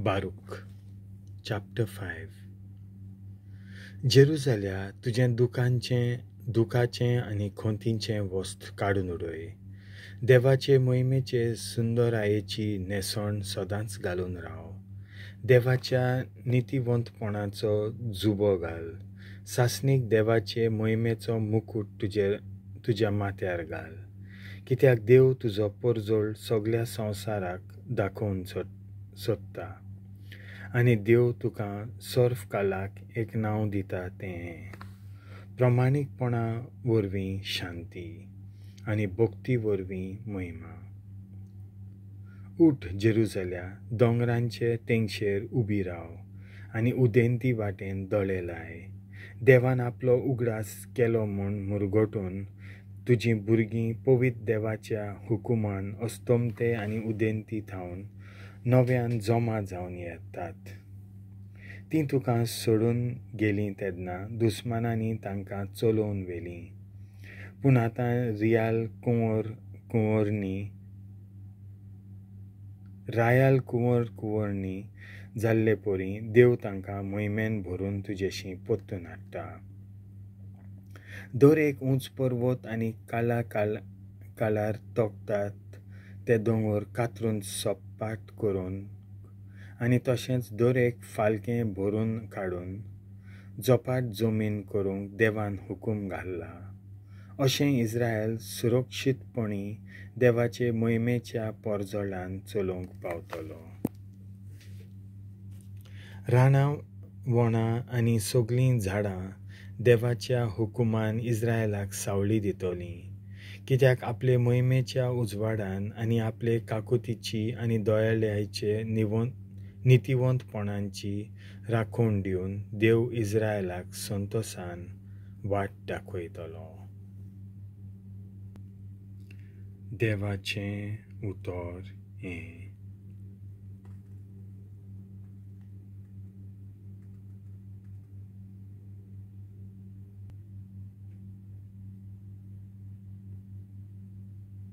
बारूक chapter 5 जेरुसल्या तुजें दुखाचें आनी खोंतीचें वस्त काडून उडय. देवाचे मोहिमेचे सुंदरायेची नेसण सदांच घालून राव. देवाच्या नितीवंतपणाचो जुबो घाल. सासणीक देवाचे मोहिमेचो मुकुट तुज्या माथ्यार घाल. कित्याक देव तुजो परजोळ सगळ्या संवसाराक दाखोवन सोदता. आनी देव तुका सर्फ कालाक एक नांव दिता तें प्रमाणीकपणा वरवीं शांती आनी भक्ती वरवीं महिमा. उठ जेरुसल्या, दोंगरांचे तेंगशेर उबी राव आनी उदेंती वाटेन दोळे लाय. देवान आपलो उगडास केलो म्हूण मुरगोटून तुजीं भुरगीं पवित्र देवाच्या हुकुमान अस्तमते आनी उदेंती थावन नव्यान जमा जावन येतात. तीं तुका सोडून गेलीं तेन्ना दुस्मानांनी तांकां चलोवन व्हेलीं. पूण आतां रायाल कुंवरणी जाल्ले पोरी देव तांकां मोहिमेन भरून तुजेशी पोत्तून हाडटा. दर एक उंच पर्वत आनी कालार तोकतात ते दोंगर कातरून सपाट करून आनी तशेंच दर एक फालकें भरून काडून जोपाट जमीन करूंक देवान हुकूम घाल्ला. अशें इस्रायल सुरक्षीतपणी देवाचे मोहिमेच्या परजोळान चलोवंक पावतलो. रानां वणां आनी सगळीं झाडां देवाच्या हुकुमान इस्रायलाक सावळी दितलीं. कित्याक आपले मोहिमेच्या उजवाडान आनी आपले काकुतीची आनी दयाळ्याचे नितीवंतपणांची राखण दिवन देव इस्रायलाक संतोशान वाट दाखयतलो. देवाचें उतर हें.